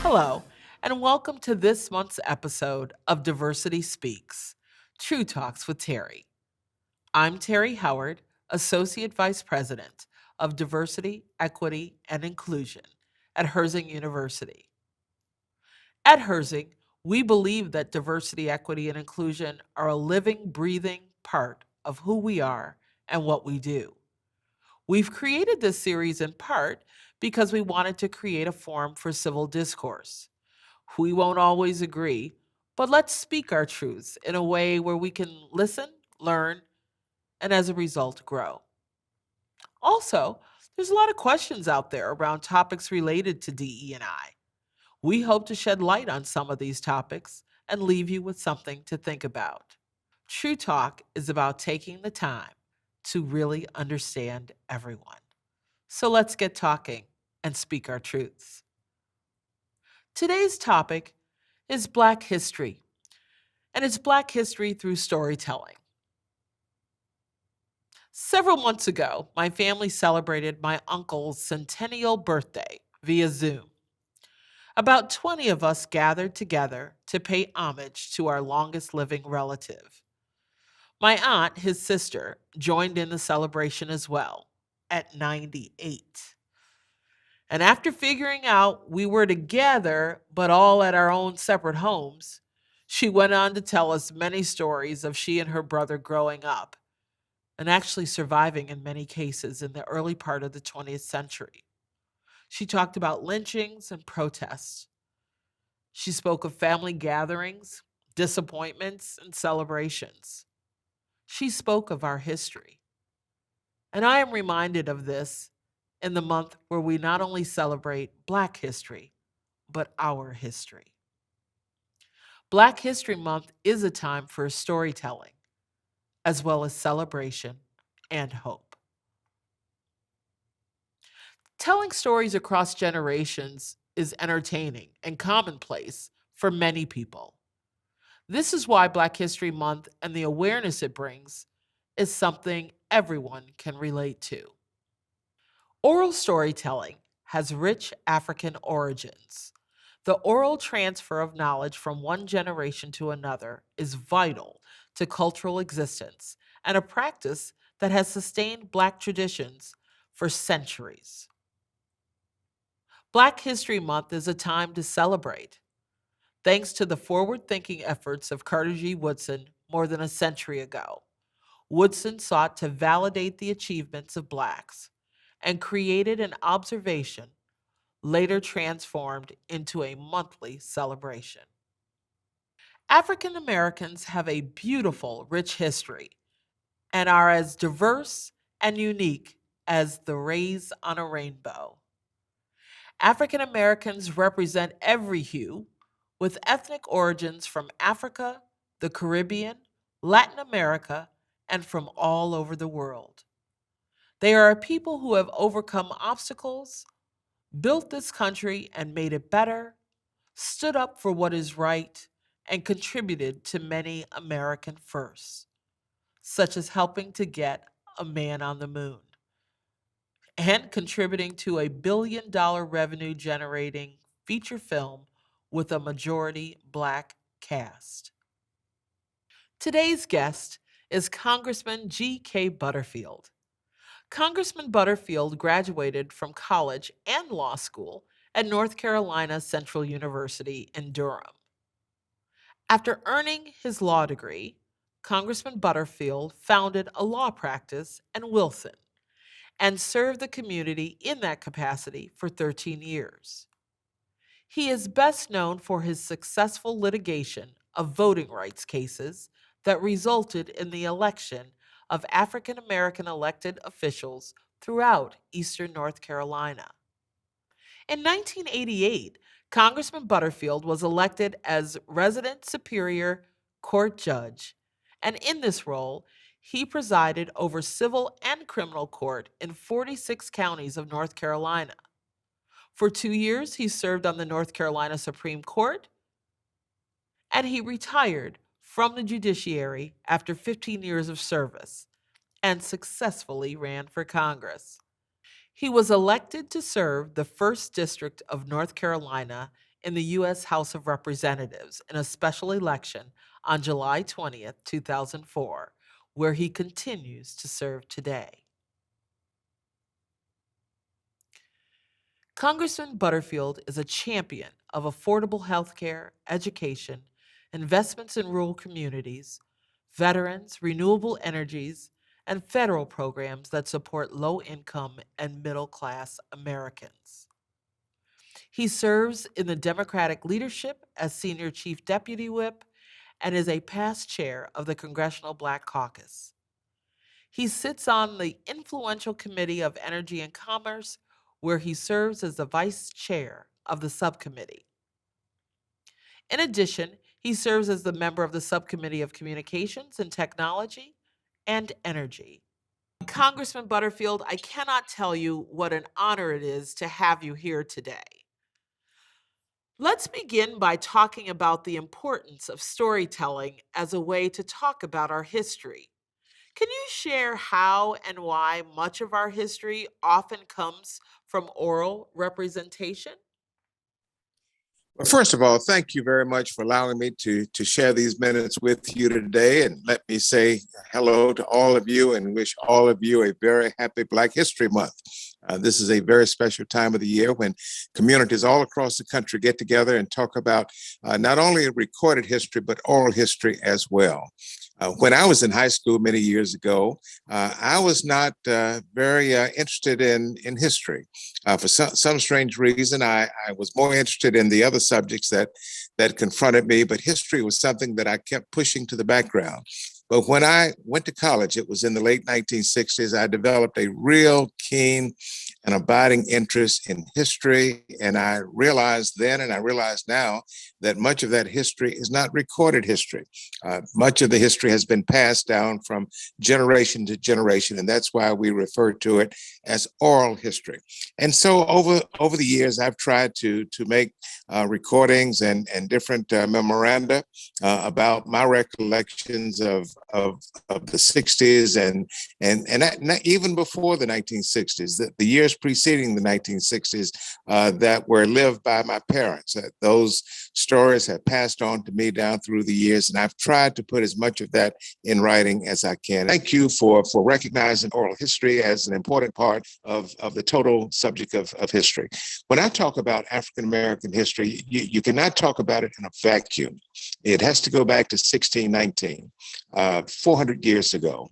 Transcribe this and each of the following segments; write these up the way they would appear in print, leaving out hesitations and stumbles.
Hello, and welcome to this month's episode of Diversity Speaks True Talks with Terri. I'm Terri Howard, Associate Vice President of Diversity, Equity, and Inclusion at Herzing University. At Herzing, we believe that diversity, equity, and inclusion are a living, breathing part of who we are and what we do. We've created this series in part because we wanted to create a forum for civil discourse. We won't always agree, but let's speak our truths in a way where we can listen, learn, and as a result, grow. Also, there's a lot of questions out there around topics related to DE&I. We hope to shed light on some of these topics and leave you with something to think about. True Talk is about taking the time to really understand everyone. So let's get talking and speak our truths. Today's topic is Black history, and it's Black history through storytelling. Several months ago, my family celebrated my uncle's centennial birthday via Zoom. About 20 of us gathered together to pay homage to our longest living relative. My aunt, his sister, joined in the celebration as well at 98. And after figuring out we were together, but all at our own separate homes, she went on to tell us many stories of she and her brother growing up and actually surviving in many cases in the early part of the 20th century. She talked about lynchings and protests. She spoke of family gatherings, disappointments, and celebrations. She spoke of our history. And I am reminded of this in the month where we not only celebrate Black history, but our history. Black History Month is a time for storytelling, as well as celebration and hope. Telling stories across generations is entertaining and commonplace for many people. This is why Black History Month and the awareness it brings is something everyone can relate to. Oral storytelling has rich African origins. The oral transfer of knowledge from one generation to another is vital to cultural existence and a practice that has sustained Black traditions for centuries. Black History Month is a time to celebrate. Thanks to the forward thinking efforts of Carter G. Woodson more than a century ago, Woodson sought to validate the achievements of Blacks and created an observation later transformed into a monthly celebration. African Americans have a beautiful, rich history and are as diverse and unique as the rays on a rainbow. African Americans represent every hue, with ethnic origins from Africa, the Caribbean, Latin America, and from all over the world. They are a people who have overcome obstacles, built this country and made it better, stood up for what is right, and contributed to many American firsts, such as helping to get a man on the moon and contributing to a $1 billion revenue generating feature film with a majority Black cast. Today's guest is Congressman G.K. Butterfield. Congressman Butterfield graduated from college and law school at North Carolina Central University in Durham. After earning his law degree, Congressman Butterfield founded a law practice in Wilson and served the community in that capacity for 13 years. He is best known for his successful litigation of voting rights cases that resulted in the election of African American elected officials throughout eastern North Carolina. In 1988, Congressman Butterfield was elected as resident Superior Court Judge, and in this role, he presided over civil and criminal court in 46 counties of North Carolina. For 2 years, he served on the North Carolina Supreme Court, and he retired from the judiciary after 15 years of service and successfully ran for Congress. He was elected to serve the 1st District of North Carolina in the U.S. House of Representatives in a special election on July 20th, 2004, where he continues to serve today. Congressman Butterfield is a champion of affordable health care, education, investments in rural communities, veterans, renewable energies, and federal programs that support low income and middle class Americans. He serves in the Democratic leadership as Senior Chief Deputy Whip and is a past chair of the Congressional Black Caucus. He sits on the influential Committee of Energy and Commerce, where he serves as the vice chair of the subcommittee. In addition, he serves as the member of the Subcommittee of Communications and Technology and Energy. Congressman Butterfield, I cannot tell you what an honor it is to have you here today. Let's begin by talking about the importance of storytelling as a way to talk about our history. Can you share how and why much of our history often comes from oral representation? Well, first of all, thank you very much for allowing me to share these minutes with you today. And let me say hello to all of you and wish all of you a very happy Black History Month. This is a very special time of the year when communities all across the country get together and talk about not only recorded history, but oral history as well. When I was in high school many years ago, I was not very interested in history. For some strange reason, I was more interested in the other subjects that confronted me, but history was something that I kept pushing to the background. But when I went to college, it was in the late 1960s, I developed a real keen and abiding interest in history. And I realized then, and I realize now, that much of that history is not recorded history. Much of the history has been passed down from generation to generation, and that's why we refer to it as oral history. And so over the years, I've tried to make recordings and different memoranda about my recollections of the 60s and even before the 1960s, the years preceding the 1960s that were lived by my parents. Those stories have passed on to me down through the years, and I've tried to put as much of that in writing as I can. Thank you for recognizing oral history as an important part of the total subject of history. When I talk about African American history, you cannot talk about it in a vacuum. It has to go back to 1619, 400 years ago.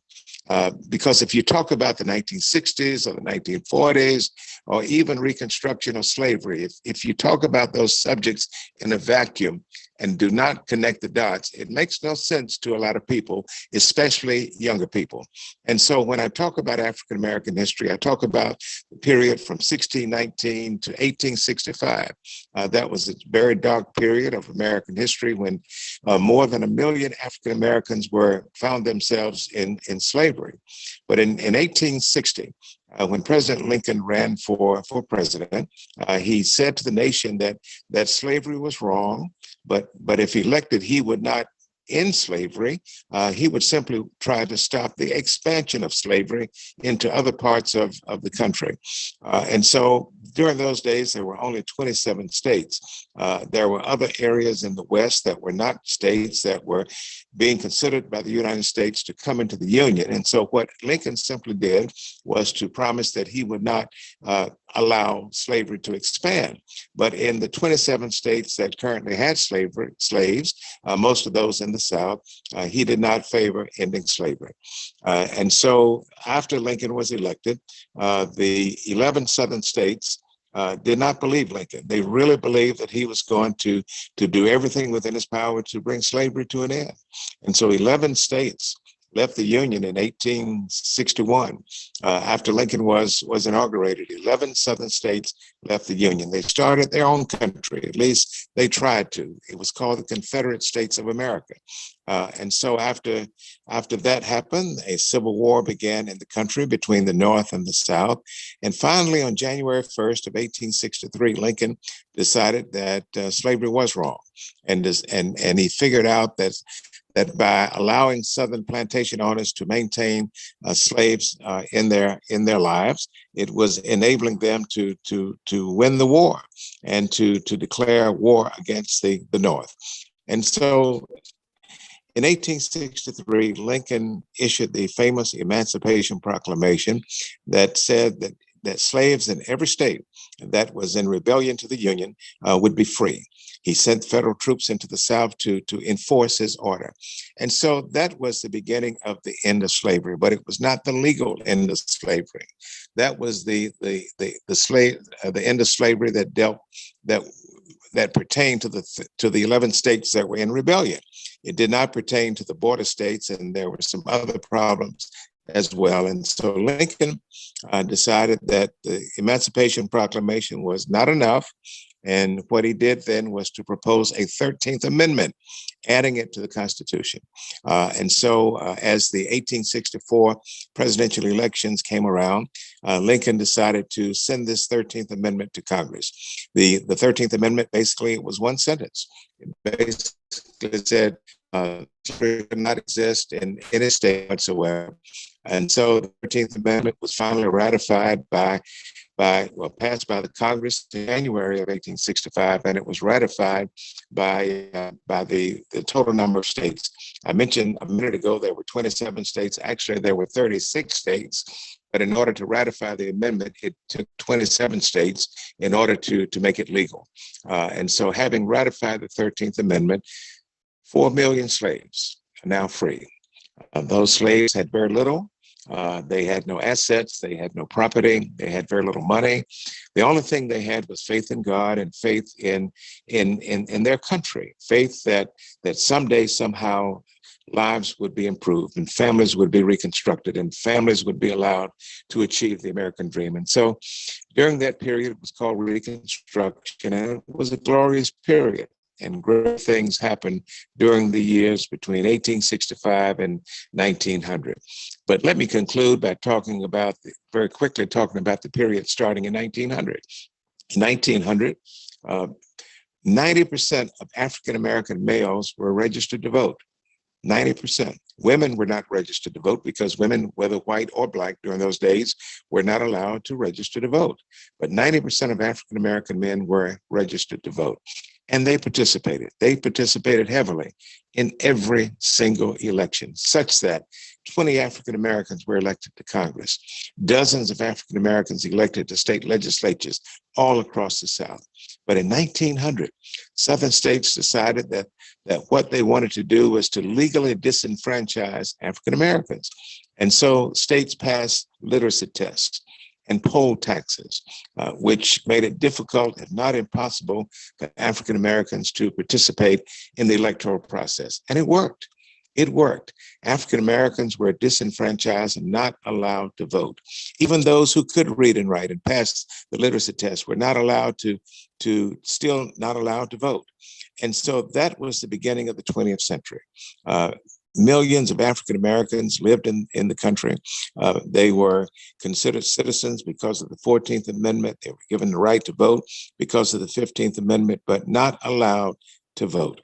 Because if you talk about the 1960s or the 1940s, or even Reconstruction or slavery, if you talk about those subjects in a vacuum and do not connect the dots, it makes no sense to a lot of people, especially younger people. And so when I talk about African American history, I talk about the period from 1619 to 1865. That was a very dark period of American history when more than 1 million African Americans found themselves in slavery. But in 1860, when President Lincoln ran for president, he said to the nation that slavery was wrong, but if elected, he would not end slavery. He would simply try to stop the expansion of slavery into other parts of the country. And so during those days, there were only 27 states. There were other areas in the West that were not states that were being considered by the United States to come into the Union. And so what Lincoln simply did was to promise that he would not allow slavery to expand. But in the 27 states that currently had slaves, most of those in the South, he did not favor ending slavery. And so after Lincoln was elected, the 11 Southern states did not believe Lincoln. They really believed that he was going to do everything within his power to bring slavery to an end. And so 11 states left the Union in 1861 after Lincoln was inaugurated. 11 Southern states left the Union. They started their own country, at least they tried to. It was called the Confederate States of America. And so after that happened, a civil war began in the country between the North and the South. And finally, on January 1st of 1863, Lincoln decided that slavery was wrong. And he figured out that that by allowing Southern plantation owners to maintain slaves in their lives, it was enabling them to win the war and to declare war against the North. And so in 1863, Lincoln issued the famous Emancipation Proclamation that said that slaves in every state that was in rebellion to the Union would be free. He sent federal troops into the South to enforce his order. And so that was the beginning of the end of slavery, but it was not the legal end of slavery. That was the end of slavery that pertained to the 11 states that were in rebellion. It did not pertain to the border states, and there were some other problems as well. And so Lincoln decided that the Emancipation Proclamation was not enough. And what he did then was to propose a 13th Amendment, adding it to the Constitution. And so as the 1864 presidential elections came around, Lincoln decided to send this 13th Amendment to Congress. The 13th Amendment, basically, it was one sentence. It basically said slavery could not exist in any state whatsoever. And so the 13th Amendment was finally ratified passed by the Congress in January of 1865, and it was ratified by the total number of states. I mentioned a minute ago there were 27 states. Actually, there were 36 states. But in order to ratify the amendment, it took 27 states in order to make it legal. And so having ratified the 13th Amendment, 4 million slaves are now free. Those slaves had very little. They had no assets. They had no property. They had very little money. The only thing they had was faith in God and faith in their country. Faith that someday, somehow, lives would be improved and families would be reconstructed and families would be allowed to achieve the American dream. And so during that period, it was called Reconstruction, and it was a glorious period. And great things happened during the years between 1865 and 1900. But let me conclude by very quickly talking about the period starting in 1900. In 1900, 90% of African-American males were registered to vote. 90%. Women were not registered to vote because women, whether white or black during those days, were not allowed to register to vote. But 90% of African-American men were registered to vote. And they participated. They participated heavily in every single election, such that 20 African Americans were elected to Congress. Dozens of African Americans elected to state legislatures all across the South. But in 1900, Southern states decided that what they wanted to do was to legally disenfranchise African Americans. And so states passed literacy tests and poll taxes, which made it difficult, if not impossible, for African Americans to participate in the electoral process. And it worked. It worked. African Americans were disenfranchised and not allowed to vote. Even those who could read and write and pass the literacy test were not allowed still not allowed to vote. And so that was the beginning of the 20th century. Millions of African Americans lived in the country. They were considered citizens because of the 14th Amendment. They were given the right to vote because of the 15th Amendment, but not allowed to vote.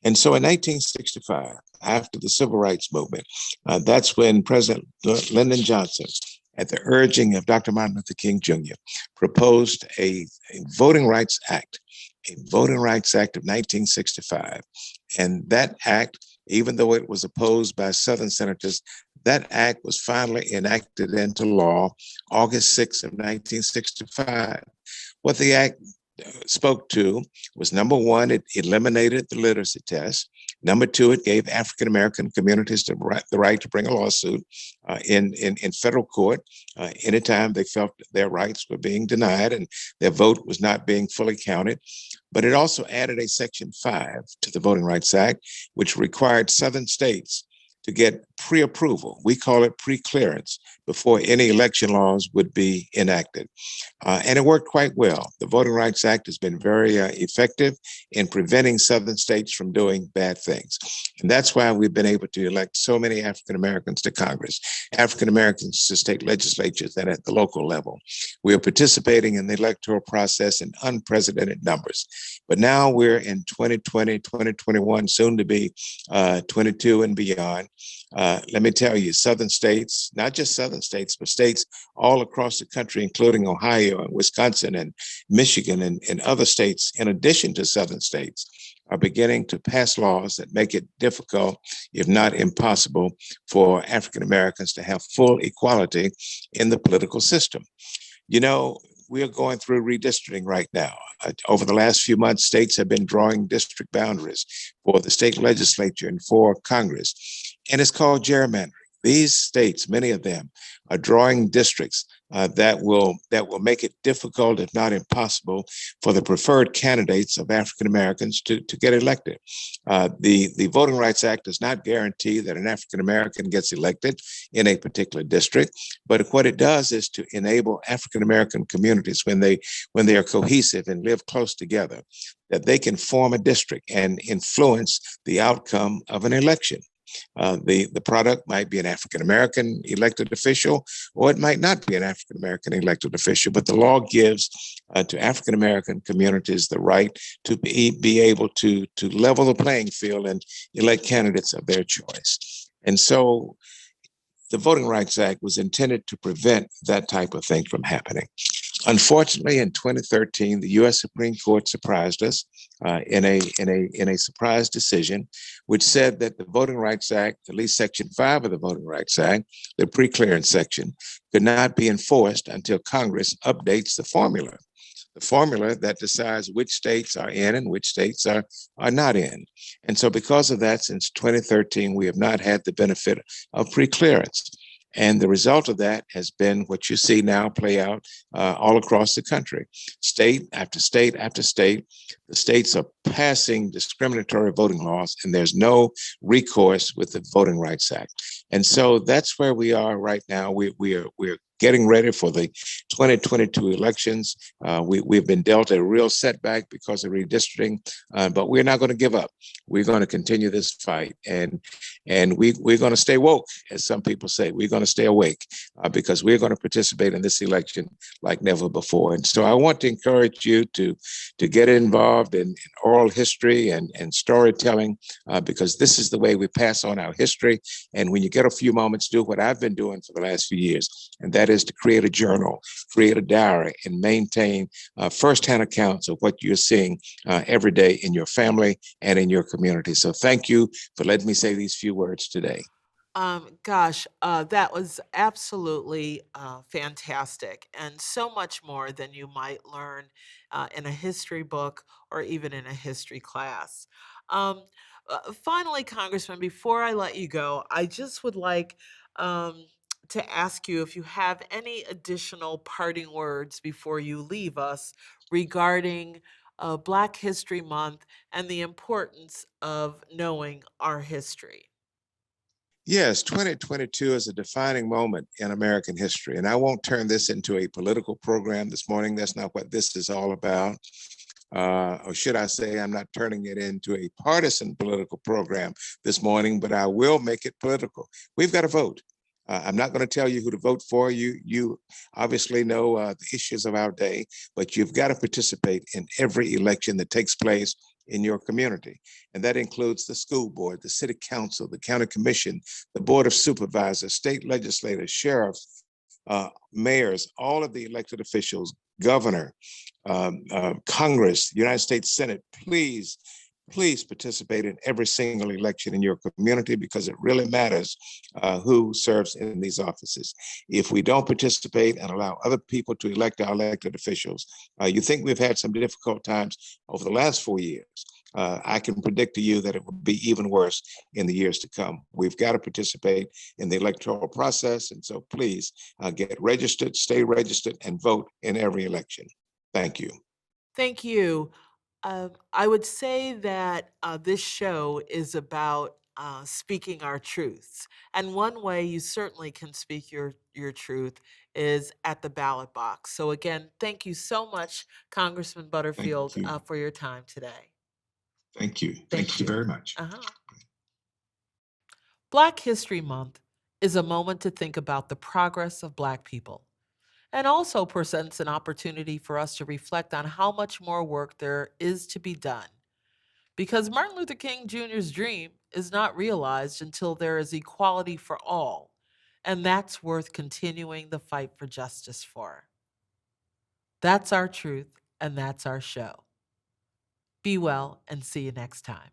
And so in 1965, after the Civil Rights Movement, that's when President Lyndon Johnson, at the urging of Dr. Martin Luther King Jr., proposed a Voting Rights Act, of 1965. And that act, even though it was opposed by Southern senators, that act was finally enacted into law August 6 of 1965. What the act spoke to was, number one, it eliminated the literacy test. Number two, it gave African American communities the right to bring a lawsuit in federal court anytime they felt their rights were being denied and their vote was not being fully counted. But it also added a Section 5 to the Voting Rights Act, which required Southern states to get pre-approval. We call it pre-clearance before any election laws would be enacted. And it worked quite well. The Voting Rights Act has been very effective in preventing Southern states from doing bad things. And that's why we've been able to elect so many African Americans to Congress, African Americans to state legislatures, and at the local level. We are participating in the electoral process in unprecedented numbers. But now we're in 2020, 2021, soon to be 22 and beyond. Let me tell you, Southern states, not just Southern states, but states all across the country, including Ohio and Wisconsin and Michigan and other states, in addition to Southern states, are beginning to pass laws that make it difficult, if not impossible, for African Americans to have full equality in the political system. You know, we are going through redistricting right now. Over the last few months, states have been drawing district boundaries for the state legislature and for Congress, and it's called gerrymandering. These states, many of them, are drawing districts that will make it difficult, if not impossible, for the preferred candidates of African Americans to get elected. The Voting Rights Act does not guarantee that an African American gets elected in a particular district, but what it does is to enable African American communities, when they are cohesive and live close together, that they can form a district and influence the outcome of an election. The product might be an African American elected official, or it might not be an African American elected official. But the law gives to African American communities the right to be able to level the playing field and elect candidates of their choice. And so the Voting Rights Act was intended to prevent that type of thing from happening. Unfortunately, in 2013, the U.S. Supreme Court surprised us in a surprise decision, which said that the Voting Rights Act, at least Section 5 of the Voting Rights Act, the pre-clearance section, could not be enforced until Congress updates the formula that decides which states are in and which states are not in. And so because of that, since 2013, we have not had the benefit of pre-clearance. And the result of that has been what you see now play out all across the country. State after state after state, the states are passing discriminatory voting laws, and there's no recourse with the Voting Rights Act. And so that's where we are right now. We're getting ready for the 2022 elections. We've been dealt a real setback because of redistricting, but we're not going to give up. We're going to continue this fight, and we're going to stay woke, as some people say. We're going to stay awake because we're going to participate in this election like never before. And so I want to encourage you to get involved in oral history and storytelling because this is the way we pass on our history. And when you get a few moments, do what I've been doing for the last few years, and that is to create a journal, create a diary, and maintain firsthand accounts of what you're seeing every day in your family and in your community. So thank you for letting me say these few words today. Gosh, that was absolutely fantastic, and so much more than you might learn in a history book or even in a history class. Um, Finally, Congressman, before I let you go, I just would like um, to ask you if you have any additional parting words before you leave us regarding Black History Month and the importance of knowing our history. Yes, 2022 is a defining moment in American history. And I won't turn this into a political program this morning. That's not what this is all about. Or should I say, I'm not turning it into a partisan political program this morning, but I will make it political. We've got to vote. I'm not going to tell you who to vote for. You obviously know the issues of our day, but you've got to participate in every election that takes place in your community. And that includes the school board, the city council, the county commission, the board of supervisors, state legislators, sheriffs, mayors, all of the elected officials, governor, Congress, United States Senate. Please participate in every single election in your community because it really matters who serves in these offices. If we don't participate and allow other people to elect our elected officials, you think we've had some difficult times over the last 4 years. I can predict to you that it will be even worse in the years to come. We've got to participate in the electoral process. And so please get registered, stay registered, and vote in every election. Thank you. Thank you. I would say that this show is about speaking our truths. And one way you certainly can speak your truth is at the ballot box. So, again, thank you so much, Congressman Thank Butterfield, you. for your time today. Thank you. Thank Thank you you. very much. Black History Month is a moment to think about the progress of Black people and also presents an opportunity for us to reflect on how much more work there is to be done. Because Martin Luther King Jr.'s dream is not realized until there is equality for all, and that's worth continuing the fight for justice for. That's our truth, and that's our show. Be well, and see you next time.